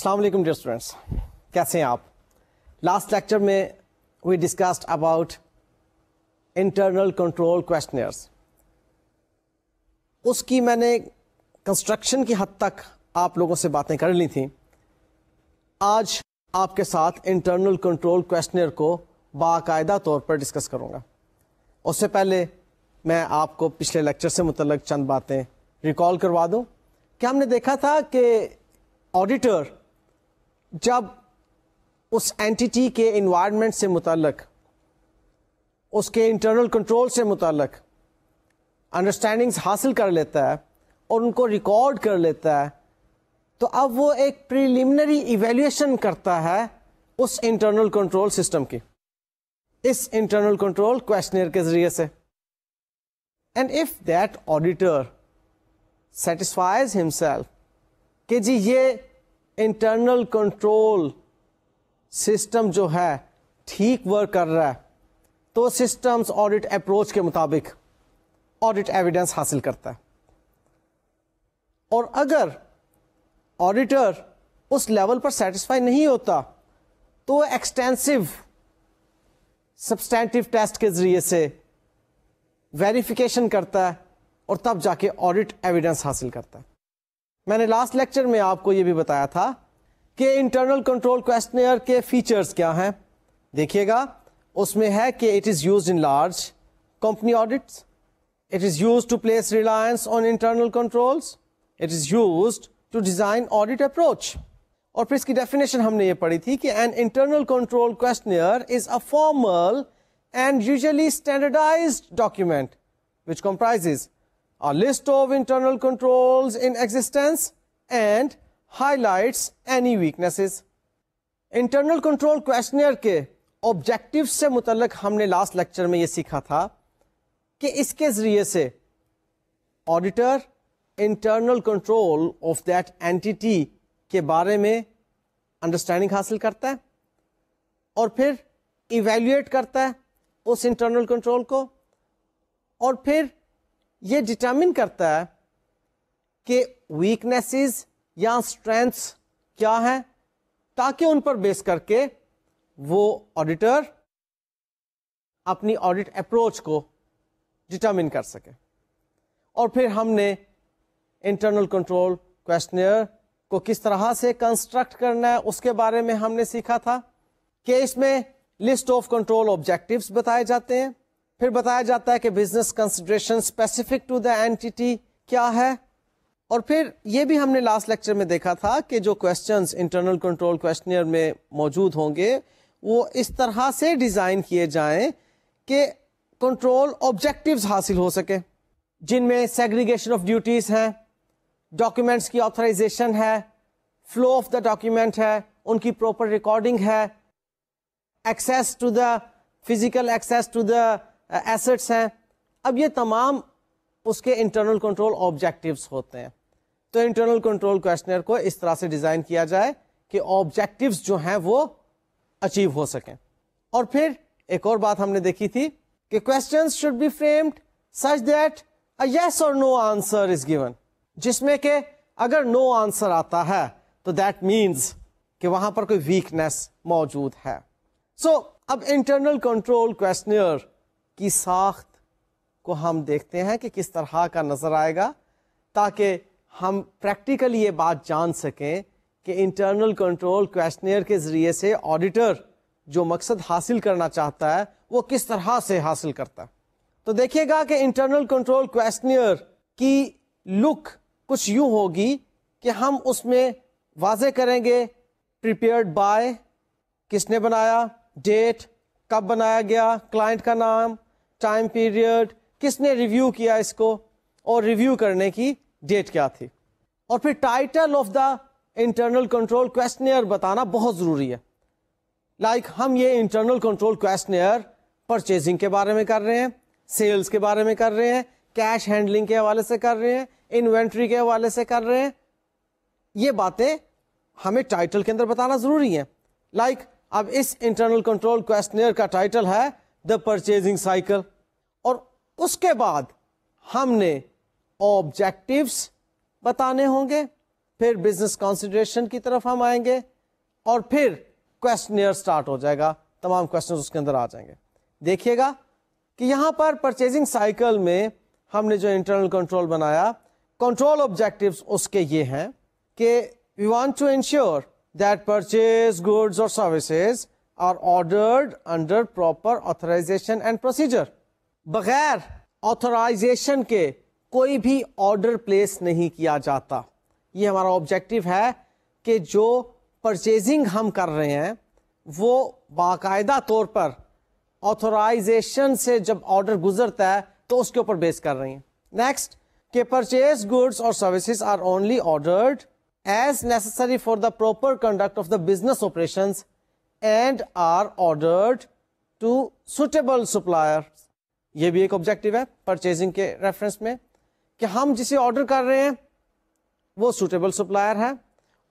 السلام علیکم dear students, کیسے ہیں آپ؟ لاسٹ لیکچر میں we discussed about internal control questionnaires. اس کی میں نے کنسٹرکشن کی حد تک آپ لوگوں سے باتیں کر لی تھیں. آج آپ کے ساتھ انٹرنل کنٹرول کویسچنئر کو باقاعدہ طور پر ڈسکس کروں گا. اس سے پہلے میں آپ کو پچھلے لیکچر سے متعلق چند باتیں ریکال کروا دوں کہ ہم نے دیکھا تھا کہ آڈیٹر جب اس اینٹیٹی کے انوائرمنٹ سے متعلق، اس کے انٹرنل کنٹرول سے متعلق انڈرسٹینڈنگز حاصل کر لیتا ہے اور ان کو ریکارڈ کر لیتا ہے، تو اب وہ ایک پریلیمنری ایویلیویشن کرتا ہے اس انٹرنل کنٹرول سسٹم کی، اس انٹرنل کنٹرول کویسچنئر کے ذریعے سے. And if that auditor satisfies himself کہ جی یہ انٹرنل کنٹرول سسٹم جو ہے ٹھیک ورک کر رہا ہے، تو سسٹمز آڈٹ اپروچ کے مطابق آڈٹ ایویڈنس حاصل کرتا ہے. اور اگر آڈیٹر اس لیول پر سیٹسفائی نہیں ہوتا تو ایکسٹینسو سبسٹینٹیو ٹیسٹ کے ذریعے سے ویریفیکیشن کرتا ہے اور تب جا کے آڈٹ ایویڈنس حاصل کرتا ہے. میں نے لاسٹ لیکچر میں آپ کو یہ بھی بتایا تھا کہ انٹرنل کنٹرول کویسچنئر کے فیچرز کیا ہیں. دیکھیے گا اس میں ہے کہ it is used in large company audits, it is used to place reliance on internal controls, it is used to design audit approach. اور پھر اس کی ڈیفینیشن ہم نے یہ پڑھی تھی کہ an internal control questionnaire is a formal and usually standardised document which comprises a list of internal controls in existence and highlights any weaknesses. Internal control questionnaire کے objectives سے متعلق ہم نے لاسٹ لیکچر میں یہ سیکھا تھا کہ اس کے ذریعے سے auditor internal control of that entity کے بارے میں انڈرسٹینڈنگ حاصل کرتا ہے اور پھر ایویلویٹ کرتا ہے اس انٹرنل کنٹرول کو، اور پھر یہ ڈٹرمن کرتا ہے کہ ویکنیسز یا اسٹرینتھس کیا ہیں، تاکہ ان پر بیس کر کے وہ آڈیٹر اپنی آڈٹ اپروچ کو ڈٹرمن کر سکے. اور پھر ہم نے انٹرنل کنٹرول کویسچنئر کو کس طرح سے کنسٹرکٹ کرنا ہے اس کے بارے میں ہم نے سیکھا تھا کہ اس میں لسٹ آف کنٹرول آبجیکٹیوز بتائے جاتے ہیں، پھر بتایا جاتا ہے کہ business consideration specific to the entity کیا ہے، اور پھر یہ بھی ہم نے لاسٹ لیکچر میں دیکھا تھا کہ جو کویسچنز انٹرنل کنٹرول کویسچنئر میں موجود ہوں گے وہ اس طرح سے ڈیزائن کیے جائیں کہ کنٹرول آبجیکٹیوز حاصل ہو سکے، جن میں سیگریگیشن آف ڈیوٹیز ہیں، ڈاکیومنٹس کی آتھرائزیشن ہے، فلو آف دا ڈاکیومنٹ ہے، ان کی پراپر ریکارڈنگ ہے، access to the physical access to the assets ہیں. اب یہ تمام اس کے انٹرنل کنٹرول آبجیکٹیوز ہوتے ہیں. تو انٹرنل کنٹرول کویسچنئر کو اس طرح سے ڈیزائن کیا جائے کہ آبجیکٹیوز جو ہیں وہ اچیو ہو سکیں. اور پھر ایک اور بات ہم نے دیکھی تھی کہ questions should be framed such that a yes اور نو آنسر از گیون، جس میں کہ اگر نو آنسر آتا ہے تو دیٹ مینز کہ وہاں پر کوئی ویکنیس موجود ہے. سو اب انٹرنل کنٹرول کویسچنئر کی ساخت کو ہم دیکھتے ہیں کہ کس طرح کا نظر آئے گا، تاکہ ہم پریکٹیکلی یہ بات جان سکیں کہ انٹرنل کنٹرول کویسچنئر کے ذریعے سے آڈیٹر جو مقصد حاصل کرنا چاہتا ہے وہ کس طرح سے حاصل کرتا ہے. تو دیکھیے گا کہ انٹرنل کنٹرول کویسچنئر کی لک کچھ یوں ہوگی کہ ہم اس میں واضح کریں گے پریپیئرڈ بائی، کس نے بنایا، ڈیٹ، کب بنایا گیا، کلائنٹ کا نام، ٹائم پیریڈ، کس نے ریویو کیا اس کو، اور ریویو کرنے کی ڈیٹ کیا تھی. اور پھر title of the internal control questionnaire بتانا بہت ضروری ہے. لائک ہم یہ انٹرنل کنٹرول کویسچنئر پرچیزنگ کے بارے میں کر رہے ہیں، سیلز کے بارے میں کر رہے ہیں، کیش ہینڈلنگ کے حوالے سے کر رہے ہیں، انوینٹری کے حوالے سے کر رہے ہیں. یہ باتیں ہمیں ٹائٹل کے اندر بتانا ضروری ہیں. لائک اب اس انٹرنل کنٹرول کویسچنئر کا ٹائٹل ہے دا پرچیزنگ سائیکل، اور اس کے بعد ہم نے آبجیکٹیوز بتانے ہوں گے، پھر بزنس کنسیڈریشن کی طرف ہم آئیں گے, اور پھر کویسچنیئر سٹارٹ ہو جائے گا, تمام کویسچنز اس کے اندر آ جائیں گے. دیکھیے گا کہ یہاں پر پرچیزنگ سائیکل میں ہم نے جو انٹرنل کنٹرول بنایا, کنٹرول آبجیکٹیوز اس کے یہ ہیں کہ we want to ensure that purchase goods اور services are ordered under proper authorisation and procedure. بغیر آتھرائزیشن کے کوئی بھی آرڈر پلیس نہیں کیا جاتا. یہ ہمارا آبجیکٹو ہے کہ جو پرچیزنگ ہم کر رہے ہیں وہ باقاعدہ طور پر آتھورائزیشن سے جب آرڈر گزرتا ہے تو اس کے اوپر بیس کر رہی ہیں. نیکسٹ کہ پرچیز گڈس اور services are only ordered as necessary for the proper conduct of the business operations and are ordered to suitable supplier. یہ بھی ایک آبجیکٹو ہے پرچیزنگ کے ریفرنس میں کہ ہم جسے آرڈر کر رہے ہیں وہ سوٹیبل سپلائر ہے,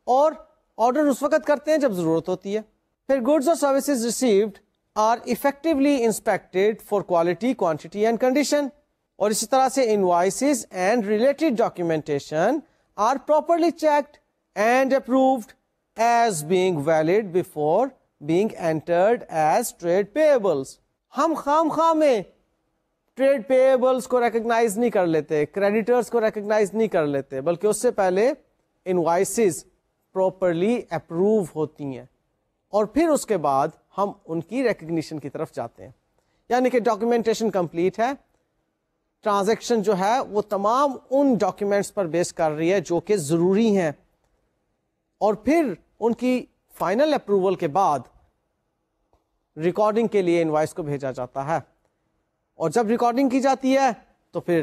اور آرڈر اس وقت کرتے ہیں جب ضرورت ہوتی ہے. پھر گڈس اور services received are effectively inspected for quality, quantity and condition. اور اسی طرح سے invoices and related documentation are properly checked and approved as being valid before being entered as trade payables. ہم خام خواہ میں ٹریڈ پیبلس کو ریکگنائز نہیں کر لیتے, کریڈیٹرز کو ریکگنائز نہیں کر لیتے, بلکہ اس سے پہلے انوائسز پراپرلی اپروو ہوتی ہیں اور پھر اس کے بعد ہم ان کی ریکگنیشن کی طرف جاتے ہیں. یعنی کہ ڈاکیومنٹیشن کمپلیٹ ہے, ٹرانزیکشن جو ہے وہ تمام ان ڈاکیومنٹس پر بیس کر رہی ہے جو کہ ضروری ہیں, اور پھر ان کی فائنل اپروول کے بعد ریکارڈنگ کے لیے انوائس کو بھیجا جاتا ہے. اور جب ریکارڈنگ کی جاتی ہے تو پھر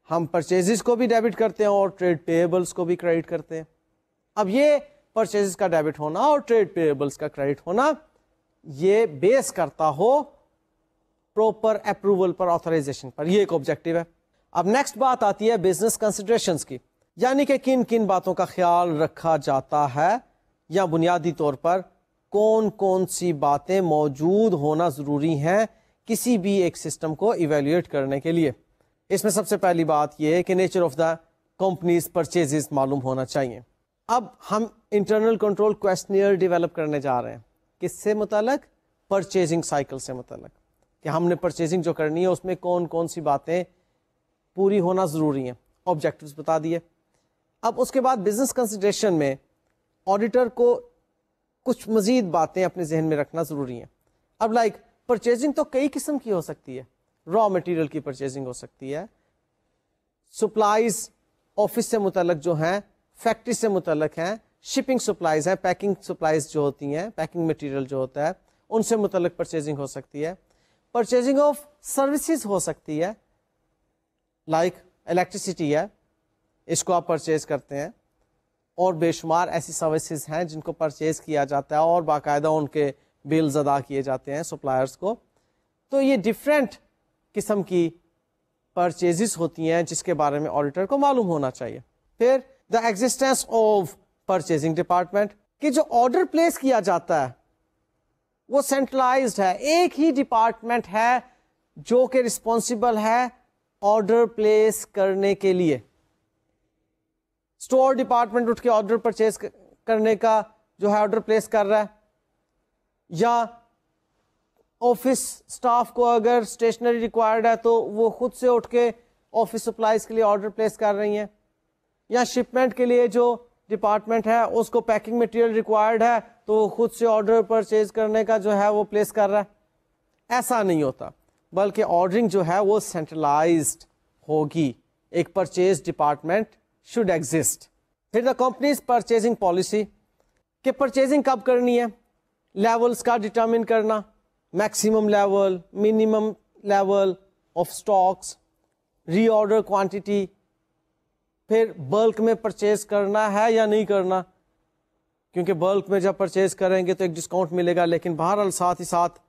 ہم پرچیزز کو بھی ڈیبٹ کرتے ہیں اور ٹریڈ پیبلس کو بھی کریڈٹ کرتے ہیں. اب یہ پرچیزز کا ڈیبٹ ہونا اور ٹریڈ پیبلس کا کریڈٹ ہونا یہ بیس کرتا ہو پراپر اپروول پر, آتھرائزیشن پر. یہ ایک آبجیکٹو ہے. اب نیکسٹ بات آتی ہے بزنس کنسیڈریشنز کی, یعنی کہ کن کن باتوں کا خیال رکھا جاتا ہے یا بنیادی طور پر کون کون سی باتیں موجود ہونا ضروری ہیں کسی بھی ایک سسٹم کو ایویلویٹ کرنے کے لیے. اس میں سب سے پہلی بات یہ ہے کہ nature of the companies purchases معلوم ہونا چاہیے. اب ہم انٹرنل کنٹرول کویسچنیئر ڈیولپ کرنے جا رہے ہیں, کس سے متعلق؟ پرچیزنگ سائیکل سے متعلق, کہ ہم نے پرچیزنگ جو کرنی ہے اس میں کون کون سی باتیں پوری ہونا ضروری ہیں. آبجیکٹیوز بتا دیے. اب اس کے بعد بزنس کنسیڈریشن میں آڈیٹر کو کچھ مزید باتیں اپنے ذہن میں رکھنا ضروری ہیں. اب لائک پرچیزنگ تو کئی قسم کی ہو سکتی ہے, را مٹیریل کی پرچیزنگ ہو سکتی ہے, سپلائز آفس سے متعلق جو ہیں, فیکٹری سے متعلق ہیں, شپنگ سپلائز ہیں, پیکنگ سپلائز جو ہوتی ہیں, پیکنگ مٹیریل جو ہوتا ہے ان سے متعلق پرچیزنگ ہو سکتی ہے, پرچیزنگ آف سروسز ہو سکتی ہے, لائک الیکٹریسٹی ہے, اس کو آپ پرچیز کرتے ہیں, اور بے شمار ایسی سروسز ہیں جن کو پرچیز کیا جاتا ہے اور باقاعدہ ان کے بلز ادا کیے جاتے ہیں سپلائرز کو. تو یہ ڈفرینٹ قسم کی پرچیزز ہوتی ہیں جس کے بارے میں آڈیٹر کو معلوم ہونا چاہیے. پھر دا ایگزسٹینس آف پرچیزنگ ڈپارٹمنٹ, کہ جو آرڈر پلیس کیا جاتا ہے وہ سینٹرلائزڈ ہے, ایک ہی ڈپارٹمنٹ ہے جو کہ رسپانسبل ہے آرڈر پلیس کرنے کے لیے. اسٹور ڈپارٹمنٹ اٹھ کے آرڈر پرچیز کرنے کا جو ہے آرڈر پلیس کر رہا ہے, یا آفس سٹاف کو اگر اسٹیشنری ریکوائرڈ ہے تو وہ خود سے اٹھ کے آفس سپلائز کے لیے آرڈر پلیس کر رہی ہیں, یا شپمنٹ کے لیے جو ڈپارٹمنٹ ہے اس کو پیکنگ مٹیریل ریکوائرڈ ہے تو وہ خود سے آرڈر پرچیز کرنے کا جو ہے وہ پلیس کر رہا ہے. ایسا نہیں ہوتا, بلکہ آرڈرنگ جو ہے وہ سینٹرلائزڈ ہوگی. ایک پرچیز ڈپارٹمنٹ شوڈ ایگزسٹ. پھر دا کمپنیز پرچیزنگ پالیسی, کہ پرچیزنگ کب کرنی ہے, لیولز کا ڈٹرمن کرنا, maximum level, minimum level of stocks, reorder quantity, پھر بلک میں پرچیز کرنا ہے یا نہیں کرنا, کیونکہ بلک میں جب پرچیز کریں گے تو ایک ڈسکاؤنٹ ملے گا, لیکن بہرحال ساتھ ہی ساتھ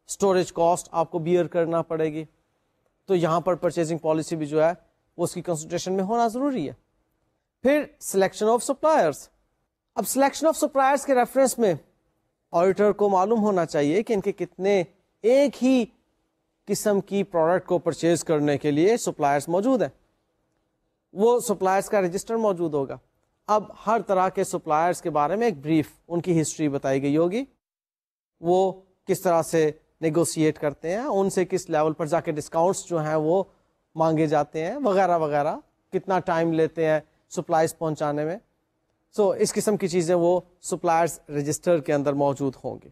اسٹوریج کاسٹ آپ کو بیئر کرنا پڑے گی. تو یہاں پر پرچیزنگ پالیسی بھی جو ہے وہ اس کی کنسیڈریشن میں ہونا ضروری ہے. پھر سلیکشن آف سپلائرس. اب سلیکشن آف سپلائرس کے ریفرنس میں آڈیٹر کو معلوم ہونا چاہیے کہ ان کے کتنے ایک ہی قسم کی پروڈکٹ کو پرچیز کرنے کے لیے سپلائرس موجود ہیں. وہ سپلائرس کا رجسٹر موجود ہوگا. اب ہر طرح کے سپلائرز کے بارے میں ایک بریف ان کی ہسٹری بتائی گئی ہوگی، وہ کس طرح سے نیگوشیٹ کرتے ہیں، ان سے کس لیول پر جا کے ڈسکاؤنٹس جو ہیں وہ مانگے جاتے ہیں وغیرہ وغیرہ، کتنا ٹائم لیتے ہیں سپلائز پہنچانے میں. سو اس قسم کی چیزیں وہ سپلائرز رجسٹر کے اندر موجود ہوں گی.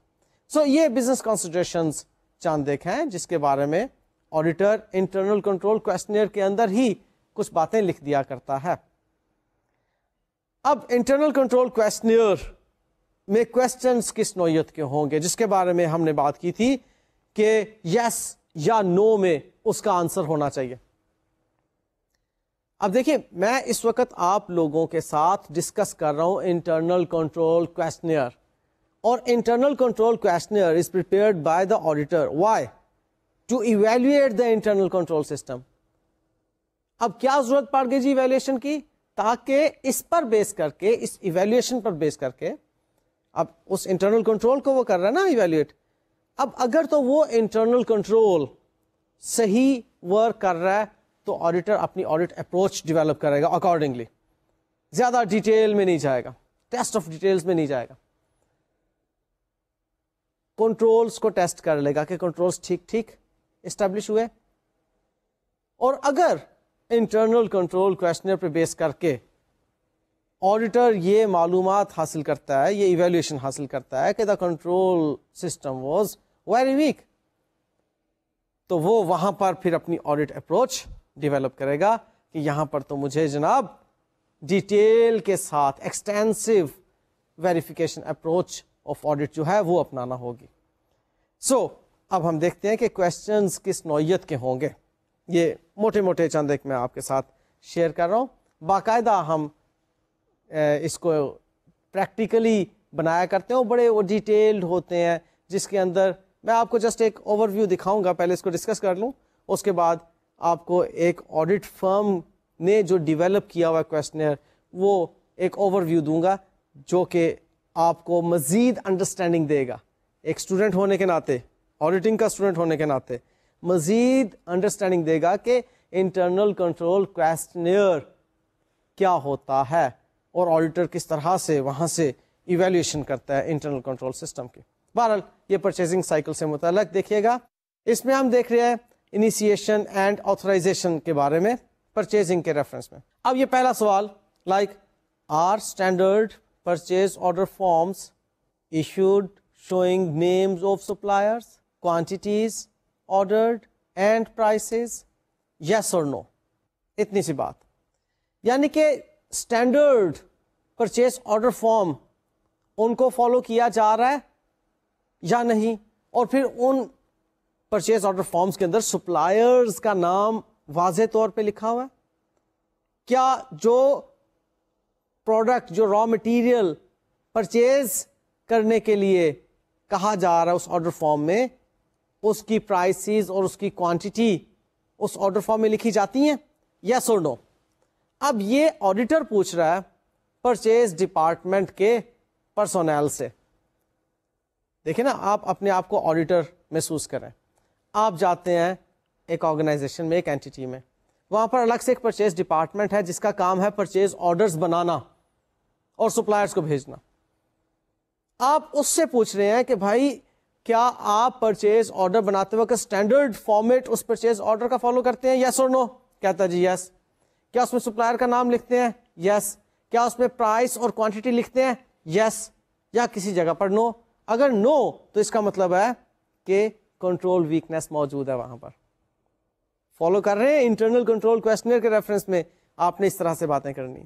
سو یہ بزنس کنسیڈریشنز چاند ایک ہیں جس کے بارے میں آڈیٹر انٹرنل کنٹرول کویسچنئر کے اندر ہی کچھ باتیں لکھ دیا کرتا ہے. اب انٹرنل کنٹرول کویسچنئر میں کویسچنز کس نوعیت کے ہوں گے، جس کے بارے میں ہم نے بات کی تھی کہ یس یا نو میں اس کا آنسر ہونا چاہیے. اب دیکھیں میں اس وقت آپ لوگوں کے ساتھ ڈسکس کر رہا ہوں انٹرنل کنٹرول کویسچنئر، اور internal control questionnaire is prepared by the auditor. Why? To evaluate the internal control system. اب کیا ضرورت پڑ گئی جی ایویلویشن کی؟ تاکہ اس پر بیس کر کے، اس ایویلویشن پر بیس کر کے، اب اس انٹرنل کنٹرول کو وہ کر رہا ہے نا ایویلویٹ، اب اگر تو وہ انٹرنل کنٹرول صحیح ورک کر رہا ہے تو آڈیٹر اپنی آڈٹ اپروچ ڈیولپ کرے گا اکارڈنگلی، زیادہ ڈیٹیل میں نہیں جائے گا، ٹیسٹ آف ڈیٹیلز میں نہیں جائے گا، کنٹرولز کو ٹیسٹ کر لے گا کہ کنٹرولز ٹھیک ٹھیک اسٹیبلش ہوئے. اور اگر انٹرنل کنٹرول کویسچنر پہ بیس کر کے آڈیٹر یہ معلومات حاصل کرتا ہے، یہ ایویلویشن حاصل کرتا ہے کہ the control system was very weak, تو وہ وہاں پر پھر اپنی آڈٹ اپروچ ڈیولپ کرے گا کہ یہاں پر تو مجھے جناب ڈیٹیل کے ساتھ extensive verification approach of audit جو ہے وہ اپنانا ہوگی. سو اب ہم دیکھتے ہیں کہ کویسچنز کس نوعیت کے ہوں گے. یہ موٹے موٹے چند ایک میں آپ کے ساتھ شیئر کر رہا ہوں. باقاعدہ ہم اس کو پریکٹیکلی بنایا کرتے ہیں، وہ بڑے وہ ڈیٹیلڈ ہوتے ہیں جس کے اندر میں آپ کو جسٹ ایک اوور ویو دکھاؤں گا، پہلے اس کو ڈسکس کر لوں، اس کے بعد آپ کو ایک آڈٹ فرم نے جو ڈیولپ کیا ہوا کویسچنر وہ ایک اوور ویو دوں گا جو کہ آپ کو مزید انڈرسٹینڈنگ دے گا. ایک اسٹوڈنٹ ہونے کے ناطے، آڈیٹنگ کا اسٹوڈنٹ ہونے کے ناطے مزید انڈرسٹینڈنگ دے گا کہ انٹرنل کنٹرول کویسچنر کیا ہوتا ہے اور آڈیٹر کس طرح سے وہاں سے ایویلویشن کرتا ہے انٹرنل کنٹرول سسٹم کی. بہرحال یہ پرچیزنگ سائیکل سے متعلق دیکھیے گا. اس میں ہم دیکھ رہے ہیں انیشیشن اینڈ آتھرائزیشن کے بارے میں پرچیزنگ کے ریفرنس میں. اب یہ پہلا سوال، like are standard purchase order forms issued showing names of suppliers, quantities ordered and prices, yes اور نو. اتنی سی بات. یعنی کہ اسٹینڈرڈ پرچیز آرڈر فارم ان کو فالو کیا جا رہا ہے یا نہیں، اور پھر ان پرچیز آرڈر فارمز کے اندر سپلائرز کا نام واضح طور پہ لکھا ہوا ہے. کیا جو پروڈکٹ، جو را مٹیریل پرچیز کرنے کے لیے کہا جا رہا ہے اس آرڈر فارم میں، اس کی پرائسز اور اس کی کوانٹٹی اس آرڈر فارم میں لکھی جاتی ہیں، یس اور نو. اب یہ آڈیٹر پوچھ رہا ہے پرچیز ڈپارٹمنٹ کے پرسونل سے. دیکھیں نا، آپ اپنے آپ کو آڈیٹر محسوس کریں. آپ جاتے ہیں ایک آرگنائزیشن میں، ایک اینٹی میں، وہاں پر الگ سے ایک پرچیز ڈپارٹمنٹ ہے جس کا کام ہے پرچیز آرڈرز بنانا اور سپلائرز کو بھیجنا. آپ اس سے پوچھ رہے ہیں کہ بھائی کیا آپ پرچیز آرڈر بناتے وقت اسٹینڈرڈ فارمیٹ اس پرچیز آرڈر کا فالو کرتے ہیں، یس اور نو؟ کہتا جی یس. کیا اس میں سپلائر کا نام لکھتے ہیں؟ یس. کیا اس میں پرائس اور کوانٹٹی لکھتے ہیں؟ یس. یا کسی جگہ پر نو؟ اگر نو تو اس کا مطلب ہے کہ کنٹرول ویکنیس موجود ہے وہاں پر. فالو کر رہے ہیں انٹرنل کنٹرول کویسچنر کے ریفرنس میں آپ نے اس طرح سے باتیں کرنی.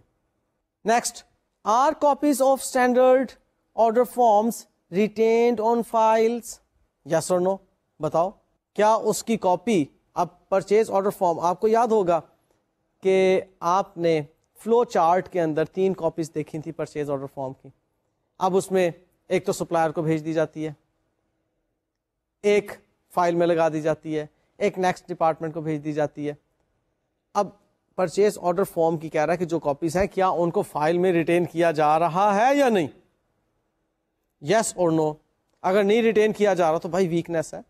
Next, are copies of standard order forms retained on files, yes اور نو؟ بتاؤ کیا اس کی کاپی، اب پرچیز آرڈر فارم آپ کو یاد ہوگا کہ آپ نے فلو چارٹ کے اندر 3 کاپیز دیکھی تھی پرچیز آرڈر فارم کی. اب اس میں ایک تو سپلائر کو بھیج دی جاتی ہے، ایک فائل میں لگا دی جاتی ہے، ایک نیکسٹ ڈپارٹمنٹ کو بھیج دی جاتی ہے. اب پرچیز آرڈر فارم کی کہہ رہا ہے کہ جو کاپیز ہیں کیا ان کو فائل میں ریٹین کیا جا رہا ہے یا نہیں، یس اور نو؟ اگر نہیں ریٹین کیا جا رہا تو بھائی ویکنیس ہے.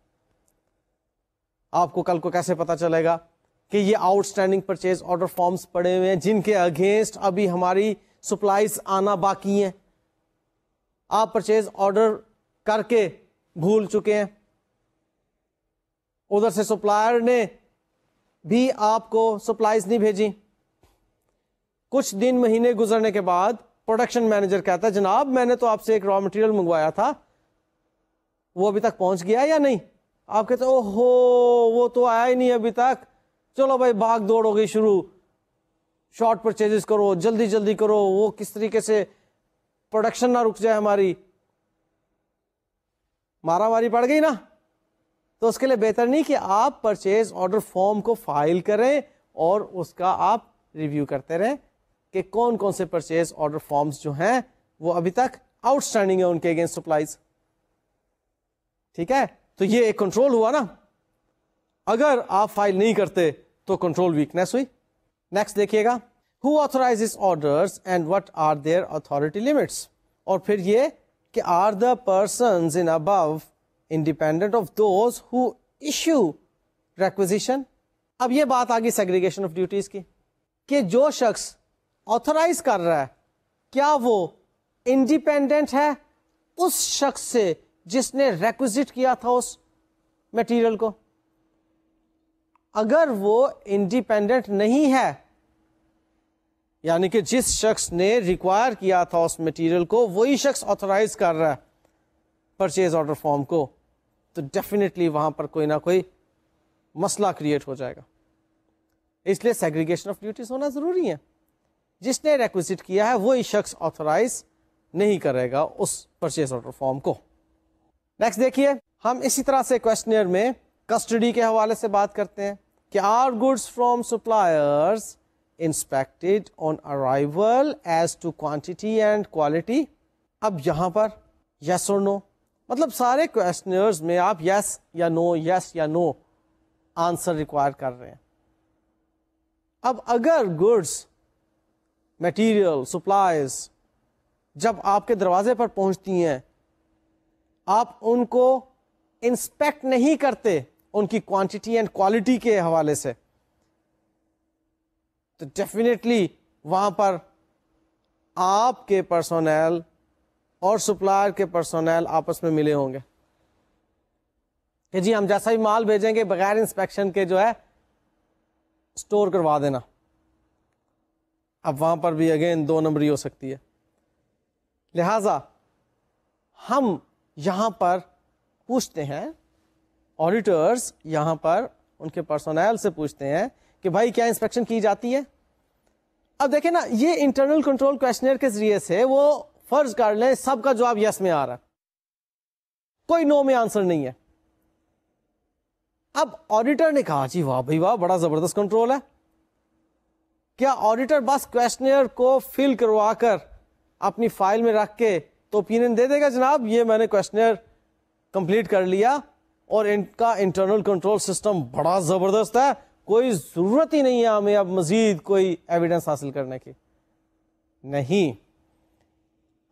آپ کو کل کو کیسے پتا چلے گا کہ یہ outstanding purchase order forms پڑے ہوئے ہیں جن کے اگینسٹ ابھی ہماری سپلائیز آنا باقی ہیں, آپ پرچیز آرڈر کر کے بھول چکے ہیں, ادھر سے سپلائر نے بھی آپ کو سپلائیز نہیں بھیجی, کچھ دن مہینے گزرنے کے بعد پروڈکشن مینیجر کہتا ہے جناب میں نے تو آپ سے ایک را مٹیریل منگوایا تھا, وہ ابھی تک پہنچ گیا یا نہیں؟ آپ کہتے او ہو وہ تو آیا ہی نہیں ابھی تک, چلو بھائی بھاگ دوڑ ہو گئی شروع, شارٹ پرچیز کرو, جلدی جلدی کرو, وہ کس طریقے سے پروڈکشن نہ رک جائے ہماری, مارا ماری پڑ گئی نا. تو اس کے لیے بہتر نہیں کہ آپ پرچیز آرڈر فارم کو فائل کریں اور اس کا آپ ریویو کرتے رہیں کہ کون کون سے پرچیز آرڈر فارمز جو ہیں وہ ابھی تک آؤٹ اسٹینڈنگ ہے ان کے اگینسٹ سپلائیز. ٹھیک ہے, تو یہ ایک کنٹرول ہوا نا, اگر آپ فائل نہیں کرتے تو کنٹرول ویکنیس ہوئی. نیکسٹ دیکھیے گا, who authorizes orders and what are their authority limits, اور پھر یہ کہ are the persons in above independent of those who issue requisition. اب یہ بات آگی سیگریگیشن آف ڈیوٹیز کی کہ جو شخص آتھورائز کر رہا ہے کیا وہ انڈیپینڈنٹ ہے اس شخص سے جس نے ریکوزٹ کیا تھا اس میٹیریل کو؟ اگر وہ انڈیپینڈنٹ نہیں ہے, یعنی کہ جس شخص نے ریکوائر کیا تھا اس میٹیریل کو وہی شخص آتھورائز کر رہا ہے پرچیز آرڈر فارم کو, تو ڈیفینیٹلی وہاں پر کوئی نہ کوئی مسئلہ کریٹ ہو جائے گا. اس لیے سیگریگیشن آف ڈیوٹیز ہونا ضروری ہے. جس نے ریکوزٹ کیا ہے وہی شخص آتھورائز نہیں کرے گا اس پرچیز آرڈر فارم کو. نیکسٹ دیکھیے, ہم اسی طرح سے کویسچنئر میں کسٹڈی کے حوالے سے بات کرتے ہیں کہ are goods from suppliers inspected on arrival as to quantity and quality. اب یہاں پر یس اور نو, مطلب سارے کویسچنئرز میں آپ یس یا نو یس یا نو آنسر ریکوائر کر رہے ہیں. اب اگر گڈس میٹیریل سپلائیز جب آپ کے دروازے پر پہنچتی ہیں آپ ان کو انسپیکٹ نہیں کرتے ان کی کوانٹٹی اینڈ کوالٹی کے حوالے سے, تو ڈیفینیٹلی وہاں پر آپ کے پرسونل اور سپلائر کے پرسونل آپس میں ملے ہوں گے کہ جی ہم جیسا ہی مال بھیجیں گے بغیر انسپیکشن کے جو ہے اسٹور کروا دینا. اب وہاں پر بھی اگین دو نمبری ہو سکتی ہے. لہذا ہم یہاں پر پوچھتے ہیں, آڈیٹرز یہاں پر ان کے پرسونل سے پوچھتے ہیں کہ بھائی کیا انسپیکشن کی جاتی ہے. اب دیکھیں نا, یہ انٹرنل کنٹرول کویسچنئر کے ذریعے سے وہ فرض کر لیں سب کا جواب یس میں آ رہا ہے, کوئی نو میں آنسر نہیں ہے. اب آڈیٹر نے کہا جی واہ بھائی واہ بڑا زبردست کنٹرول ہے. کیا آڈیٹر بس کویسچنئر کو فل کروا کر اپنی فائل میں رکھ کے تو اوپینین دے دے گا جناب یہ میں نے کویسچنئر کمپلیٹ کر لیا اور ان کا انٹرنل کنٹرول سسٹم بڑا زبردست ہے, کوئی ضرورت ہی نہیں ہے ہمیں اب مزید کوئی ایویڈنس حاصل کرنے کی؟ نہیں.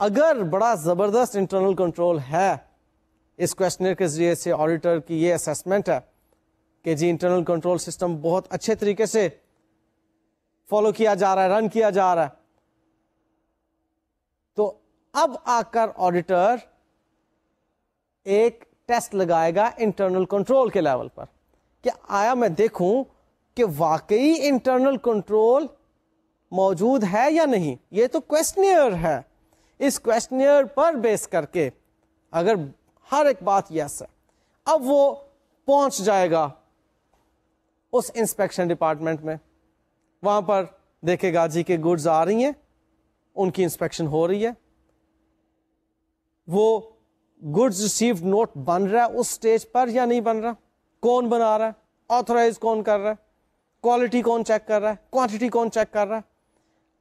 اگر بڑا زبردست انٹرنل کنٹرول ہے, اس کویسچنئر کے ذریعے سے آڈیٹر کی یہ اسیسمنٹ ہے کہ جی انٹرنل کنٹرول سسٹم بہت اچھے طریقے سے فالو کیا جا رہا ہے, رن کیا جا رہا ہے, تو اب آ کر آڈیٹر ایک ٹیسٹ لگائے گا انٹرنل کنٹرول کے لیول پر کہ آیا میں دیکھوں کہ واقعی انٹرنل کنٹرول موجود ہے یا نہیں. یہ تو کویسچنئر ہے, اس کویسچنئر پر بیس کر کے اگر ہر ایک بات یس ہے اب وہ پہنچ جائے گا اس انسپیکشن ڈپارٹمنٹ میں, وہاں پر دیکھے گا جی کہ گڈز آ رہی ہیں, ان کی انسپیکشن ہو رہی ہے, وہ گڈز ریسیوڈ نوٹ بن رہا ہے اس سٹیج پر یا نہیں بن رہا, کون بنا رہا ہے, آتھورائز کون کر رہا ہے, کوالٹی کون چیک کر رہا ہے, کوانٹٹی کون چیک کر رہا ہے.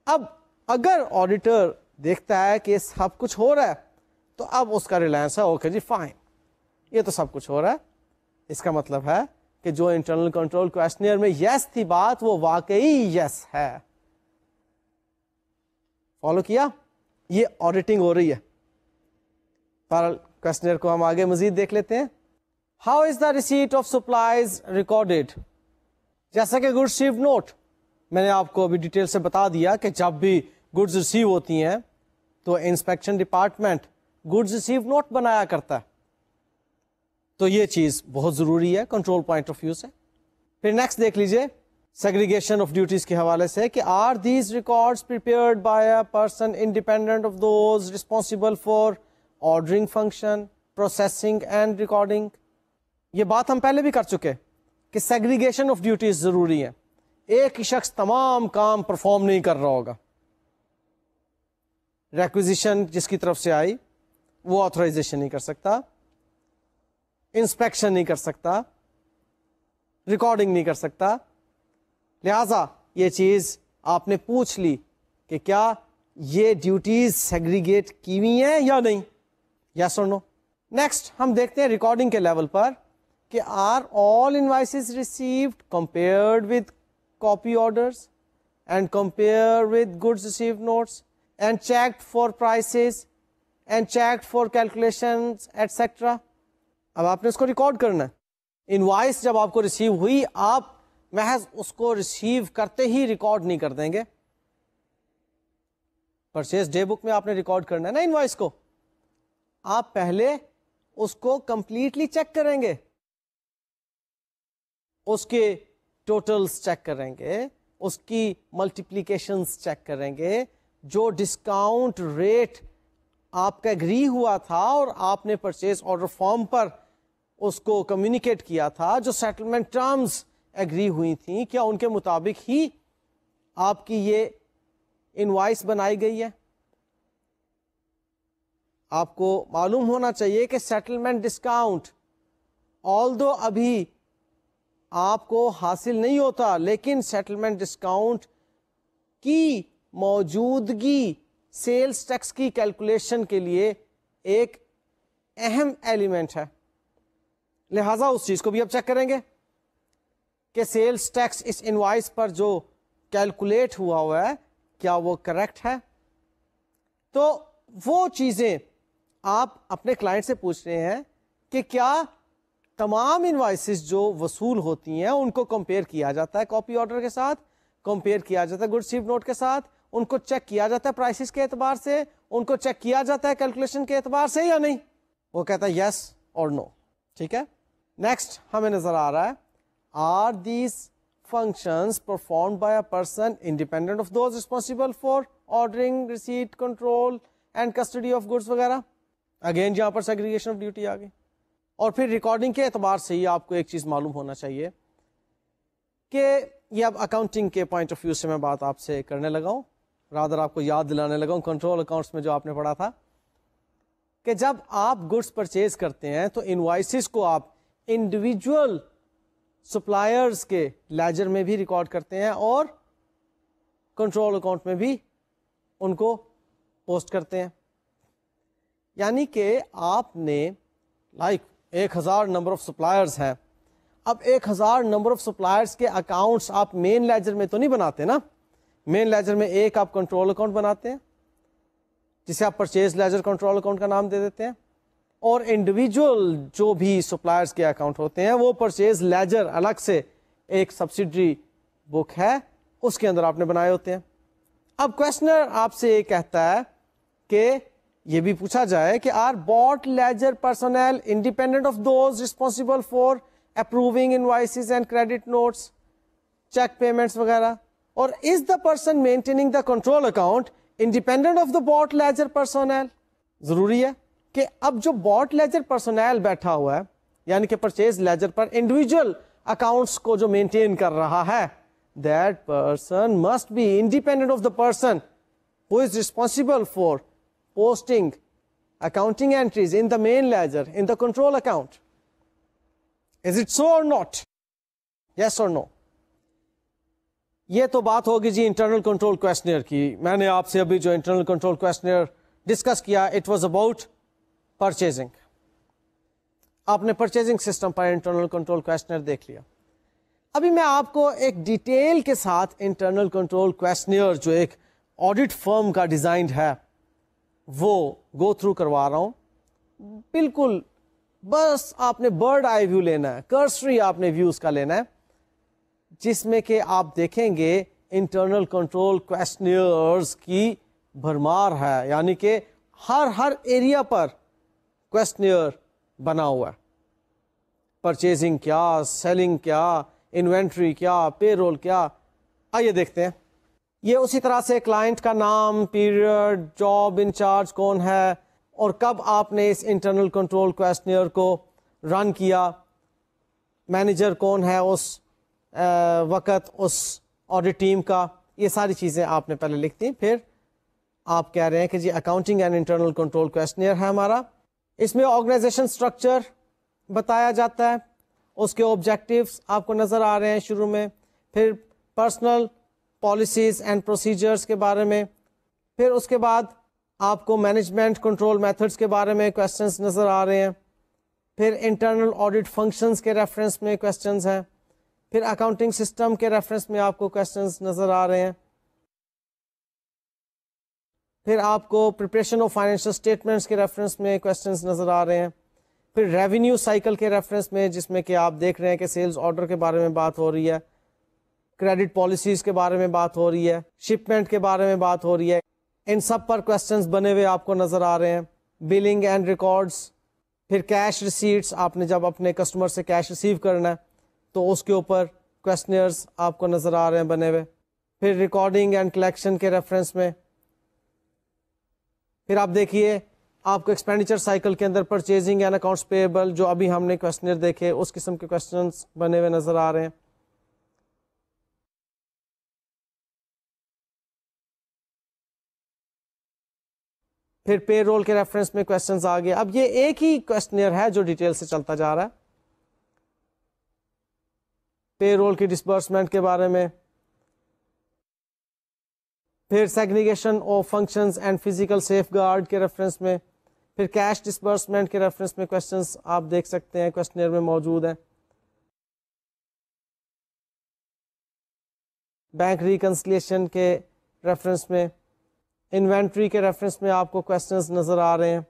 اب اگر آڈیٹر دیکھتا ہے کہ سب کچھ ہو رہا ہے تو اب اس کا ریلائنس ہے اوکے جی فائن یہ تو سب کچھ ہو رہا ہے, اس کا مطلب ہے کہ جو انٹرنل کنٹرول کویسچنئر میں یس تھی بات وہ واقعی یس ہے. فالو کیا؟ یہ آڈیٹنگ ہو رہی ہے. پر کویسچنئر کو ہم آگے مزید دیکھ لیتے ہیں. How is the receipt of supplies recorded? جیسا کہ گڈ ریسیوڈ نوٹ میں نے آپ کو ابھی ڈیٹیل سے بتا دیا کہ جب بھی گڈز ریسیو ہوتی ہیں تو inspection department goods receive note بنایا کرتا ہے. تو یہ چیز بہت ضروری ہے کنٹرول پوائنٹ آف ویو سے. پھر نیکسٹ دیکھ لیجئے سیگریگیشن آف ڈیوٹیز کے حوالے سے کہ are these records prepared by a person independent of those responsible for ordering function processing and recording. یہ بات ہم پہلے بھی کر چکے کہ سیگریگیشن آف ڈیوٹیز ضروری ہے. ایک ہی شخص تمام کام پرفارم نہیں کر رہا ہوگا. ریکویزیشن جس کی طرف سے آئی وہ آتھورائزیشن نہیں کر سکتا, انسپیکشن نہیں کر سکتا, ریکارڈنگ نہیں کر سکتا. لہذا یہ چیز آپ نے پوچھ لی کہ کیا یہ ڈیوٹیز سیگریگیٹ کی ہوئی ہیں یا نہیں, یس اور نو. نیکسٹ ہم دیکھتے ہیں ریکارڈنگ کے لیول پر کہ are all invoices received compared with copy orders and compare with goods received notes and checked for prices and checked for calculations etcetera. اب آپ نے اس کو ریکارڈ کرنا ہے. انوائس جب آپ کو ریسیو ہوئی آپ محض اس کو ریسیو کرتے ہی ریکارڈ نہیں کر دیں گے. پرچیز ڈے بک میں آپ نے ریکارڈ کرنا ہے نا انوائس کو, آپ پہلے اس کو کمپلیٹلی چیک کریں گے, اس کے ٹوٹلز چیک کریں گے, اس کی ملٹیپلیکیشنز چیک کریں گے, جو ڈسکاؤنٹ ریٹ آپ کا اگری ہوا تھا اور آپ نے پرچیز آرڈر فارم پر اس کو کمیونیکیٹ کیا تھا, جو سیٹلمنٹ ٹرمز اگری ہوئی تھیں, کیا ان کے مطابق ہی آپ کی یہ انوائس بنائی گئی ہے. آپ کو معلوم ہونا چاہیے کہ سیٹلمنٹ ڈسکاؤنٹ آلدو ابھی آپ کو حاصل نہیں ہوتا, لیکن سیٹلمنٹ ڈسکاؤنٹ کی موجودگی سیلز ٹیکس کی کیلکولیشن کے لیے ایک اہم ایلیمنٹ ہے. لہذا اس چیز کو بھی آپ چیک کریں گے کہ سیلز ٹیکس اس انوائس پر جو کیلکولیٹ ہوا ہے کیا وہ کریکٹ ہے. تو وہ چیزیں آپ اپنے کلائنٹ سے پوچھ رہے ہیں کہ کیا تمام انوائسز جو وصول ہوتی ہیں ان کو کمپیئر کیا جاتا ہے کاپی آرڈر کے ساتھ, کمپیئر کیا جاتا ہے گڈ ریسیو نوٹ کے ساتھ, ان کو چیک کیا جاتا ہے پرائسز کے اعتبار سے, ان کو چیک کیا جاتا ہے کیلکولیشن کے اعتبار سے یا نہیں. وہ کہتا ہے یس اور نو. ٹھیک ہے. نیکسٹ ہمیں نظر آ رہا ہے are these functions performed by a person independent of those responsible for ordering, receipt, control and custody of goods وغیرہ. اگین یہاں پر سیگریگیشن آف ڈیوٹی آ گئی. اور پھر ریکارڈنگ کے اعتبار سے ہی آپ کو ایک چیز معلوم ہونا چاہیے کہ یہ اب اکاؤنٹنگ کے پوائنٹ آف ویو سے میں بات آپ سے کرنے لگا ہوں, رادر آپ کو یاد دلانے لگا ہوں کنٹرول اکاؤنٹس میں جو آپ نے پڑھا تھا کہ جب آپ گڈس پرچیز کرتے ہیں تو انوائسز کو آپ انڈیویجول سپلائرز کے لیجر میں بھی ریکارڈ کرتے ہیں اور کنٹرول اکاؤنٹ میں بھی ان کو پوسٹ کرتے ہیں. یعنی کہ آپ نے 1000 نمبر آف سپلائرز ہیں, اب 1000 نمبر آف سپلائرز کے اکاؤنٹس آپ مین لیجر میں تو نہیں بناتے نا. مین لیجر میں ایک آپ کنٹرول اکاؤنٹ بناتے ہیں جسے آپ پرچیز لیجر کنٹرول اکاؤنٹ کا نام دے دیتے ہیں, اور انڈیویجول جو بھی سپلائرز کے اکاؤنٹ ہوتے ہیں وہ پرچیز لیجر الگ سے ایک سبسیڈری بک ہے اس کے اندر آپ نے بنائے ہوتے ہیں. اب کوشچنر آپ سے یہ کہتا ہے کہ یہ بھی پوچھا جائے کہ are bought ledger personnel independent of those responsible for approving invoices and credit notes, cheque payments وغیرہ, اور is the person maintaining the control account independent of the bought ledger personnel. ضروری ہے کہ اب جو باٹ لیجر پرسنل بیٹھا ہوا ہے یعنی کہ پرچیز لیجر پر انڈیویجول اکاؤنٹس کو جو مینٹین کر رہا ہے, that person must be independent of the person who is responsible for posting accounting entries in the main ledger in the control account. Is it so or not? Yes or no? یہ تو بات ہوگی جی internal control کویسچنر کی. میں نے آپ سے ابھی جو انٹرنل کنٹرول کویسچنر ڈسکس کیا اٹ واز اباؤٹ پرچیزنگ. آپ نے پرچیزنگ سسٹم پر انٹرنل کنٹرول کویسچنر دیکھ لیا. ابھی میں آپ کو ایک ڈیٹیل کے ساتھ انٹرنل کنٹرول کویسچنر جو ایک آڈٹ فرم کا ڈیزائنڈ ہے وہ گو تھرو کروا رہا ہوں. بالکل بس آپ نے برڈ آئی ویو لینا ہے, کرسری آپ نے ویوز کا لینا ہے, جس میں کہ آپ دیکھیں گے انٹرنل کنٹرول کویسچنرز کی بھرمار ہے, یعنی کہ ہر ایریا پر کویسچنیئر بنا ہوا ہے. پرچیزنگ کیا, سیلنگ کیا, انوینٹری کیا, پے رول کیا. آئیے دیکھتے ہیں. یہ اسی طرح سے کلائنٹ کا نام, پیریڈ, جاب انچارج کون ہے, اور کب آپ نے اس انٹرنل کنٹرول کویسچنیئر کو رن کیا, مینیجر کون ہے اس وقت اس آڈٹ ٹیم کا. یہ ساری چیزیں آپ نے پہلے لکھ دی. پھر آپ کہہ رہے ہیں کہ جی اکاؤنٹنگ اینڈ انٹرنل کنٹرول کویسچنیئر ہے ہمارا. اس میں آرگنائزیشن اسٹرکچر بتایا جاتا ہے, اس کے آبجیکٹیوز آپ کو نظر آ رہے ہیں شروع میں. پھر پرسنل پالیسیز اینڈ پروسیجرز کے بارے میں. پھر اس کے بعد آپ کو مینجمنٹ کنٹرول میتھڈس کے بارے میں کویسچنز نظر آ رہے ہیں. پھر انٹرنل آڈٹ فنکشنز کے ریفرنس میں کویسچنز ہیں. پھر اکاؤنٹنگ سسٹم کے ریفرنس میں آپ کو کویسچنز نظر آ رہے ہیں. پھر آپ کو پریپریشن آف فائنینشیل اسٹیٹمنٹس کے ریفرنس میں کویسچنز نظر آ رہے ہیں. پھر ریونیو سائیکل کے ریفرنس میں, جس میں کہ آپ دیکھ رہے ہیں کہ سیلز آرڈر کے بارے میں بات ہو رہی ہے, کریڈٹ پالیسیز کے بارے میں بات ہو رہی ہے, شپمنٹ کے بارے میں بات ہو رہی ہے. ان سب پر کویسچنز بنے ہوئے آپ کو نظر آ رہے ہیں. Billing and records. پھر کیش ریسیٹس, آپ نے جب اپنے کسٹمر سے کیش ریسیو کرنا ہے تو اس کے اوپر کویسچنرز آپ کو نظر آ رہے ہیں بنے ہوئے. پھر ریکارڈنگ اینڈ کلیکشن کے ریفرنس میں. پھر آپ دیکھیے آپ کو ایکسپینڈیچر سائیکل کے اندر پرچیزنگ اینڈ اکاؤنٹس پیبل, جو ابھی ہم نے کویسچنر دیکھے, اس قسم کے کویسچنز بنے ہوئے نظر آ رہے ہیں. پھر پے رول کے ریفرنس میں کویسچنز آ گئے. اب یہ ایک ہی کویسچنر ہے جو ڈیٹیل سے چلتا جا رہا ہے. پے رول کی ڈسبرسمنٹ کے بارے میں. پھر segregation of functions and physical safeguard کے ریفرنس میں. پھر کیش ڈسبرسمنٹ کے ریفرنس میں کویسچنز آپ دیکھ سکتے ہیں کویسچنر میں موجود ہیں. بینک ریکنسلیشن کے ریفرنس میں. انوینٹری کے ریفرنس میں آپ کو کویسچنز نظر آ رہے ہیں.